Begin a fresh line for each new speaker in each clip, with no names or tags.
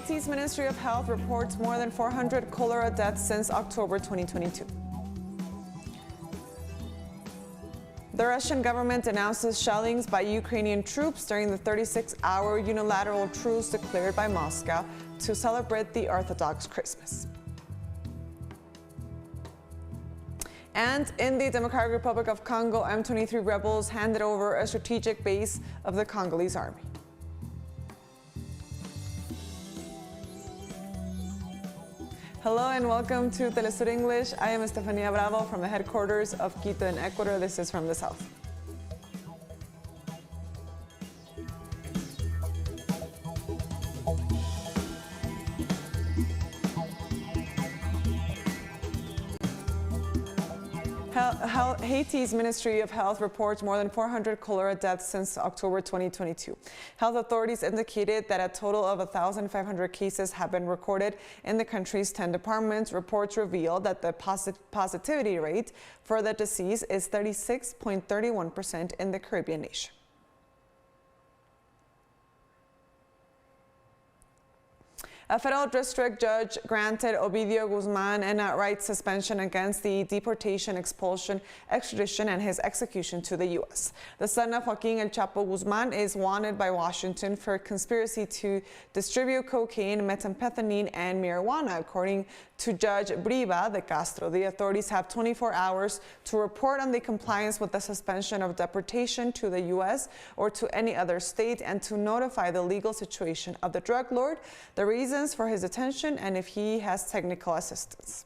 Haiti's Ministry of Health reports more than 400 cholera deaths since October 2022. The Russian government announces shellings by Ukrainian troops during the 36-hour unilateral truce declared by Moscow to celebrate the Orthodox Christmas. And in the Democratic Republic of Congo, M23 rebels handed over a strategic base of the Congolese army. Hello and welcome to teleSUR English. I am Estefania Bravo from the headquarters of Quito in Ecuador. This is from the south. Haiti's Ministry of Health reports more than 400 cholera deaths since October 2022. Health authorities indicated that a total of 1,500 cases have been recorded in the country's 10 departments. Reports reveal that the positivity rate for the disease is 36.31% in the Caribbean nation. A federal district judge granted Ovidio Guzman an outright suspension against the deportation, expulsion, extradition, and his execution to the U.S. The son of Joaquin El Chapo Guzman is wanted by Washington for conspiracy to distribute cocaine, methamphetamine, and marijuana, according to Judge Briva de Castro. The authorities have 24 hours to report on the compliance with the suspension of deportation to the U.S. or to any other state and to notify the legal situation of the drug lord, the reasons for his detention, and if he has technical assistance.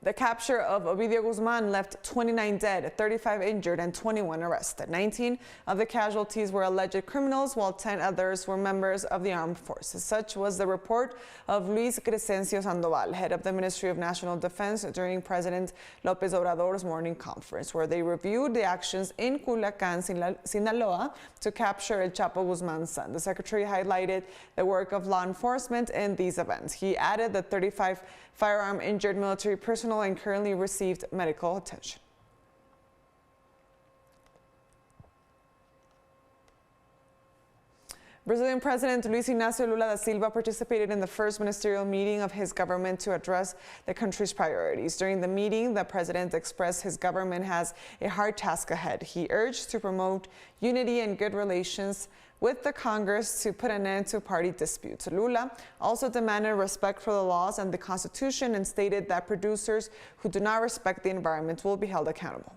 The capture of Ovidio Guzman left 29 dead, 35 injured, and 21 arrested. 19 of the casualties were alleged criminals, while 10 others were members of the armed forces. Such was the report of Luis Crescencio Sandoval, head of the Ministry of National Defense, during President López Obrador's morning conference, where they reviewed the actions in Culiacán, Sinaloa, to capture El Chapo Guzman's son. The secretary highlighted the work of law enforcement in these events. He added that 35 firearm injured military personnel and currently received medical attention. Brazilian President Luis Inácio Lula da Silva participated in the first ministerial meeting of his government to address the country's priorities. During the meeting, the president expressed his government has a hard task ahead. He urged to promote unity and good relations with the Congress to put an end to party disputes. Lula also demanded respect for the laws and the Constitution and stated that producers who do not respect the environment will be held accountable.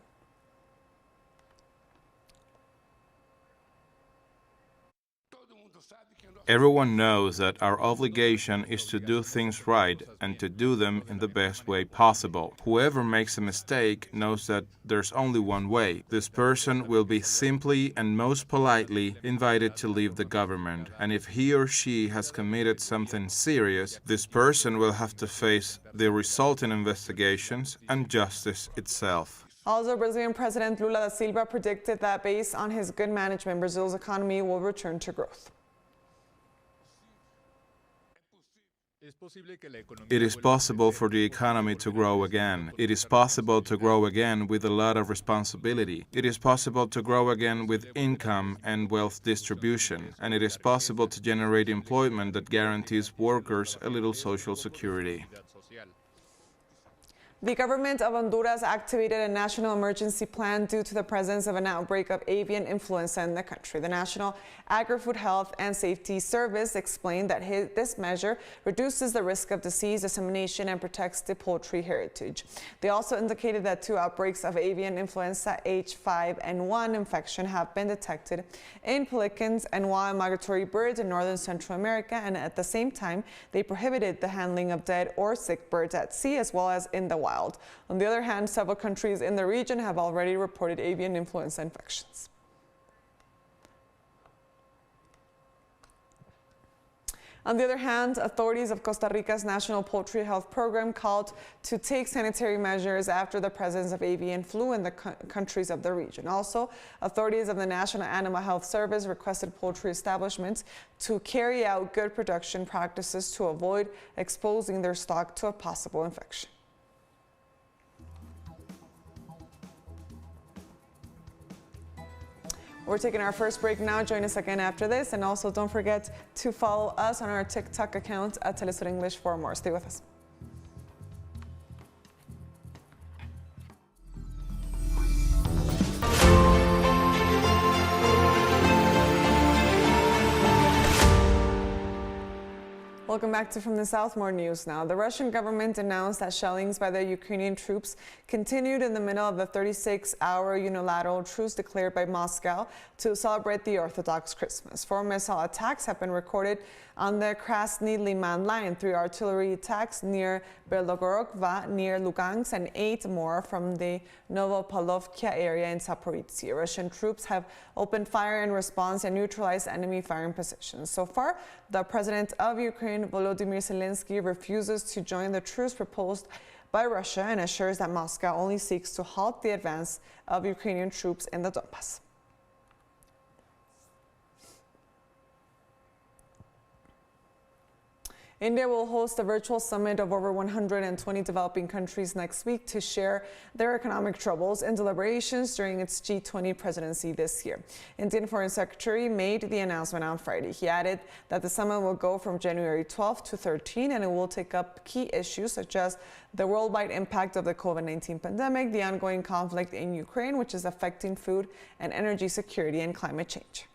Everyone knows that our obligation is to do things right and to do them in the best way possible. Whoever makes a mistake knows that there's only one way. This person will be simply and most politely invited to leave the government. And if he or she has committed something serious, this person will have to face the resulting investigations and justice itself.
Also, Brazilian President Lula da Silva predicted that based on his good management, Brazil's economy will return to growth.
It is possible for the economy to grow again. It is possible to grow again with a lot of responsibility. It is possible to grow again with income and wealth distribution. And it is possible to generate employment that guarantees workers a little social security.
The government of Honduras activated a national emergency plan due to the presence of an outbreak of avian influenza in the country. The National Agri-Food Health and Safety Service explained that this measure reduces the risk of disease dissemination and protects the poultry heritage. They also indicated that 2 outbreaks of avian influenza H5N1 infection have been detected in pelicans and wild migratory birds in northern Central America, and at the same time, they prohibited the handling of dead or sick birds at sea as well as in the wild. On the other hand, several countries in the region have already reported avian influenza infections. On the other hand, authorities of Costa Rica's National Poultry Health Program called to take sanitary measures after the presence of avian flu in the countries of the region. Also, authorities of the National Animal Health Service requested poultry establishments to carry out good production practices to avoid exposing their stock to a possible infection. We're taking our first break now. Join us again after this. And also don't forget to follow us on our TikTok account at teleSUR English for more. Stay with us. Welcome back to From the South. More news now. The Russian government announced that shellings by the Ukrainian troops continued in the middle of the 36-hour unilateral truce declared by Moscow to celebrate the Orthodox Christmas. 4 missile attacks have been recorded on the Krasny Liman line, 3 artillery attacks near Belogorokva, near Lugansk, and 8 more from the Novopalovka area in Zaporizhzhia. Russian troops have opened fire in response and neutralized enemy firing positions. So far, the president of Ukraine, Volodymyr Zelensky, refuses to join the truce proposed by Russia and assures that Moscow only seeks to halt the advance of Ukrainian troops in the Donbass. India will host a virtual summit of over 120 developing countries next week to share their economic troubles and deliberations during its G20 presidency this year. Indian Foreign Secretary made the announcement on Friday. He added that the summit will go from January 12 to 13 and it will take up key issues such as the worldwide impact of the COVID-19 pandemic, the ongoing conflict in Ukraine, which is affecting food and energy security, and climate change.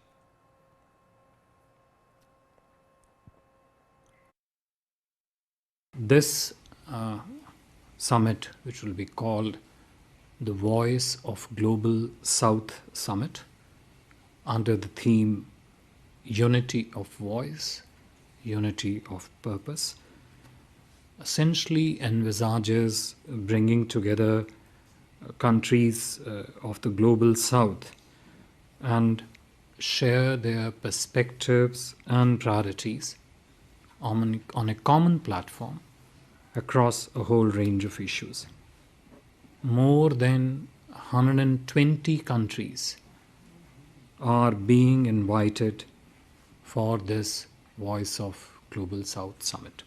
This summit, which will be called the Voice of Global South Summit, under the theme Unity of Voice, Unity of Purpose, essentially envisages bringing together countries of the Global South and share their perspectives and priorities on a common platform across a whole range of issues. More than 120 countries are being invited for this Voice of Global South Summit.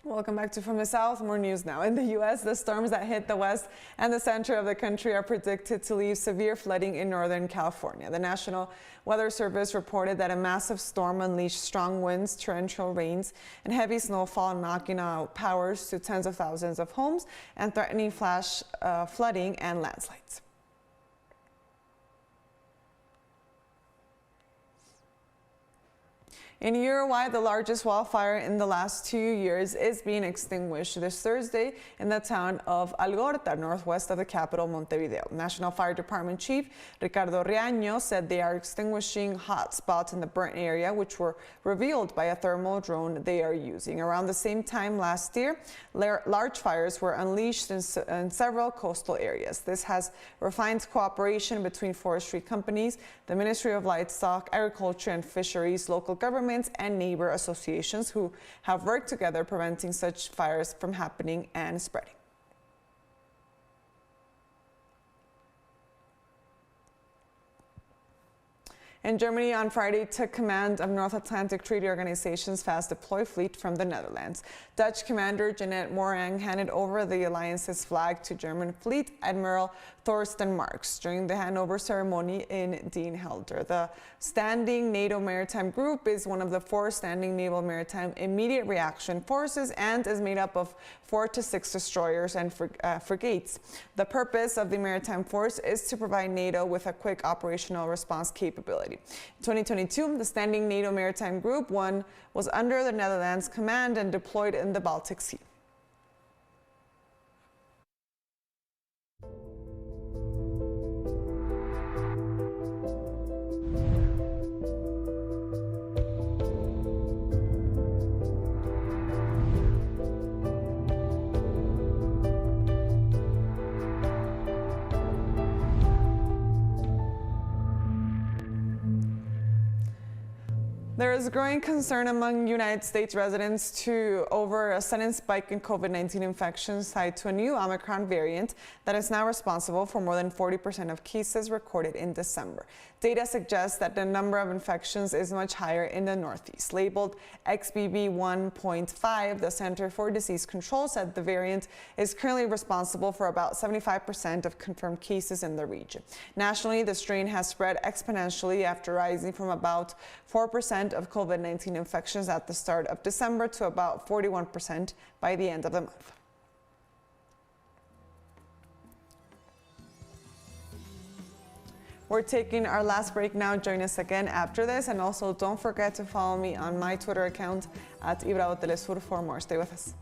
Welcome back to From the South. More news now. In the U.S., the storms that hit the west and the center of the country are predicted to leave severe flooding in Northern California. The National Weather Service reported that a massive storm unleashed strong winds, torrential rains, and heavy snowfall, knocking out powers to tens of thousands of homes and threatening flash flooding and landslides. In Uruguay, the largest wildfire in the last 2 years is being extinguished this Thursday in the town of Algorta, northwest of the capital, Montevideo. National Fire Department Chief Ricardo Riaño said they are extinguishing hot spots in the burnt area, which were revealed by a thermal drone they are using. Around the same time last year, large fires were unleashed in several coastal areas. This has refined cooperation between forestry companies, the Ministry of Livestock, Agriculture and Fisheries, local governments, and neighbor associations who have worked together preventing such fires from happening and spreading. And Germany on Friday took command of North Atlantic Treaty Organization's fast deploy fleet from the Netherlands. Dutch Commander Jeanette Morang handed over the alliance's flag to German Fleet Admiral Thorsten Marx during the handover ceremony in Den Helder. The Standing NATO Maritime Group is one of the 4 standing naval maritime immediate reaction forces and is made up of 4 to 6 destroyers and frigates. The purpose of the maritime force is to provide NATO with a quick operational response capability. In 2022, the Standing NATO Maritime Group 1 was under the Netherlands command and deployed in the Baltic Sea. There is growing concern among United States residents over a sudden spike in COVID-19 infections tied to a new Omicron variant that is now responsible for more than 40% of cases recorded in December. Data suggests that the number of infections is much higher in the Northeast. Labeled XBB 1.5, the Center for Disease Control said the variant is currently responsible for about 75% of confirmed cases in the region. Nationally, the strain has spread exponentially after rising from about 4% of COVID-19 infections at the start of December to about 41% by the end of the month. We're taking our last break now. Join us again after this. And also don't forget to follow me on my Twitter account at teleSUR for more. Stay with us.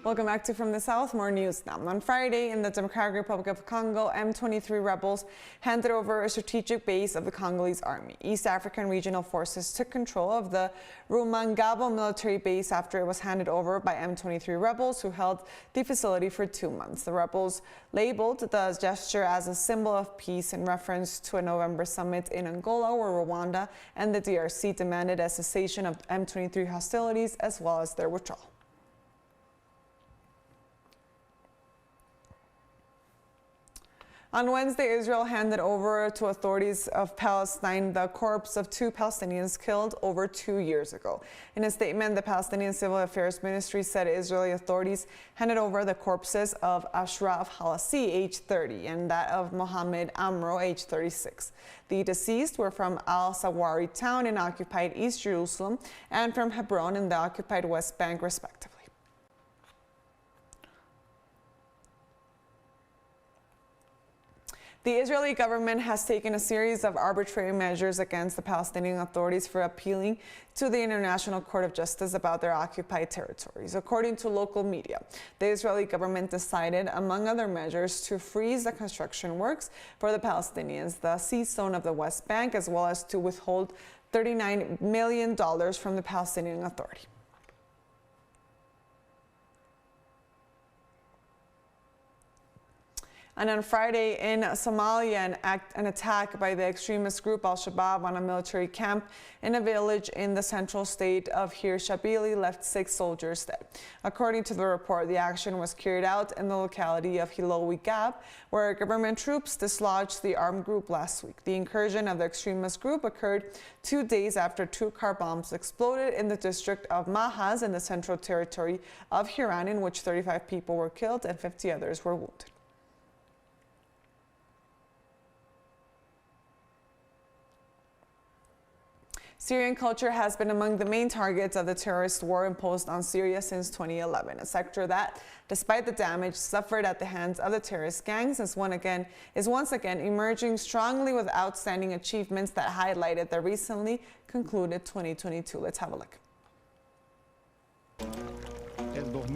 Welcome back to From the South. More news now. On Friday, in the Democratic Republic of Congo, M23 rebels handed over a strategic base of the Congolese army. East African regional forces took control of the Rumangabo military base after it was handed over by M23 rebels who held the facility for 2 months. The rebels labeled the gesture as a symbol of peace in reference to a November summit in Angola where Rwanda and the DRC demanded a cessation of M23 hostilities as well as their withdrawal. On Wednesday, Israel handed over to authorities of Palestine the corpse of 2 Palestinians killed over 2 years ago. In a statement, the Palestinian Civil Affairs Ministry said Israeli authorities handed over the corpses of Ashraf Halassi, age 30, and that of Mohammed Amro, age 36. The deceased were from Al-Sawari town in occupied East Jerusalem and from Hebron in the occupied West Bank, respectively. The Israeli government has taken a series of arbitrary measures against the Palestinian authorities for appealing to the International Court of Justice about their occupied territories. According to local media, the Israeli government decided, among other measures, to freeze the construction works for the Palestinians, the sea zone of the West Bank, as well as to withhold $39 million from the Palestinian Authority. And on Friday in Somalia, an attack by the extremist group Al-Shabaab on a military camp in a village in the central state of Hirshabelle left 6 soldiers dead. According to the report, the action was carried out in the locality of Hilowi Gap, where government troops dislodged the armed group last week. The incursion of the extremist group occurred 2 days after 2 car bombs exploded in the district of Mahaz in the central territory of Hiran, in which 35 people were killed and 50 others were wounded. Syrian culture has been among the main targets of the terrorist war imposed on Syria since 2011, a sector that, despite the damage suffered at the hands of the terrorist gangs, is once again emerging strongly with outstanding achievements that highlighted the recently concluded 2022. Let's have a look.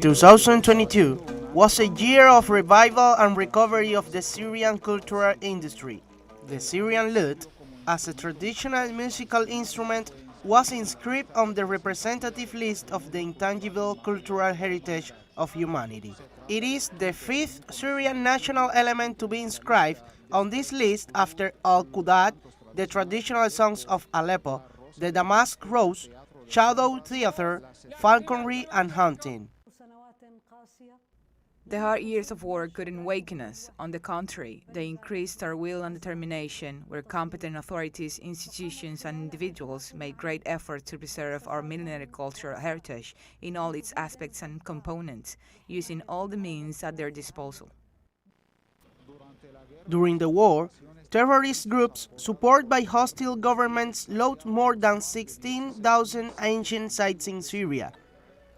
2022 was a year of revival and recovery of the Syrian cultural industry. The Syrian lute, as a traditional musical instrument, was inscribed on the representative list of the intangible cultural heritage of humanity. It is the 5th Syrian national element to be inscribed on this list after Al-Qudat, the traditional songs of Aleppo, the Damask Rose, Shadow Theater, falconry, and hunting.
The hard years of war couldn't awaken us. On the contrary, they increased our will and determination, where competent authorities, institutions, and individuals made great efforts to preserve our millenary cultural heritage in all its aspects and components, using all the means at their disposal.
During the war, terrorist groups supported by hostile governments looted more than 16,000 ancient sites in Syria.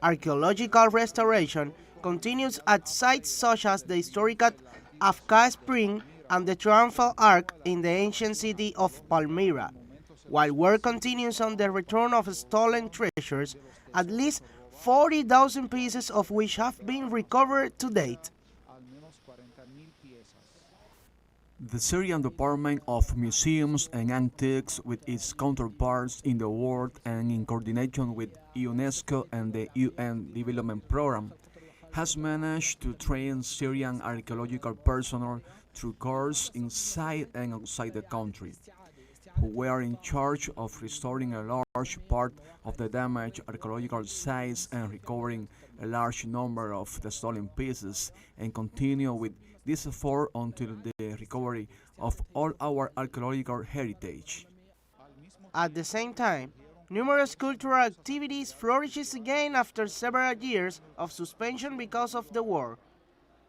Archaeological restoration continues at sites such as the historic Afka Spring and the Triumphal Arch in the ancient city of Palmyra. While work continues on the return of stolen treasures, at least 40,000 pieces of which have been recovered to date.
The Syrian Department of Museums and Antiques, with its counterparts in the world and in coordination with UNESCO and the UN Development Programme, has managed to train Syrian archaeological personnel through courses inside and outside the country, who were in charge of restoring a large part of the damaged archaeological sites and recovering a large number of the stolen pieces, and continue with this effort until the recovery of all our archaeological heritage.
At the same time, numerous cultural activities flourishes again after several years of suspension because of the war.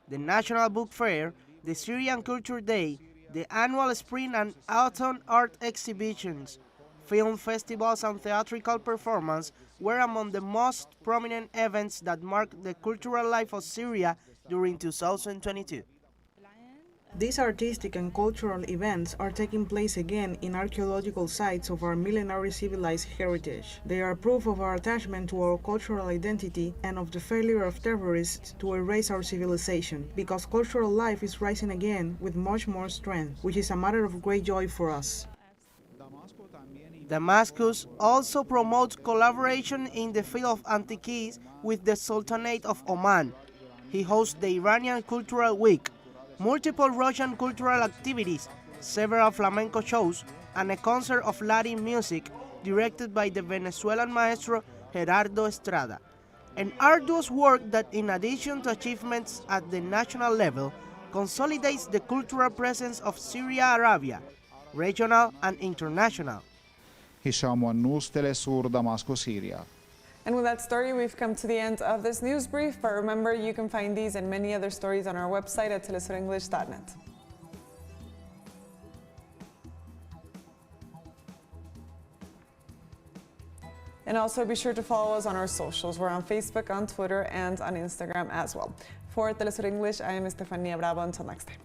The National Book Fair, the Syrian Culture Day, the annual spring and autumn art exhibitions, film festivals and theatrical performance were among the most prominent events that marked the cultural life of Syria during 2022.
These artistic and cultural events are taking place again in archaeological sites of our millenary civilized heritage. They are proof of our attachment to our cultural identity and of the failure of terrorists to erase our civilization, because cultural life is rising again with much more strength, which is a matter of great joy for us.
Damascus also promotes collaboration in the field of antiques with the Sultanate of Oman. He hosts the Iranian Cultural Week, multiple Russian cultural activities, several flamenco shows, and a concert of Latin music directed by the Venezuelan maestro Gerardo Estrada. An arduous work that, in addition to achievements at the national level, consolidates the cultural presence of Syria Arabia, regional and international.
Hisham News, teleSUR, Damascus, Syria.
And with that story, we've come to the end of this news brief. But remember, you can find these and many other stories on our website at telesurenglish.net. And also be sure to follow us on our socials. We're on Facebook, on Twitter, and on Instagram as well. For telesur English, I am Estefania Bravo. Until next time.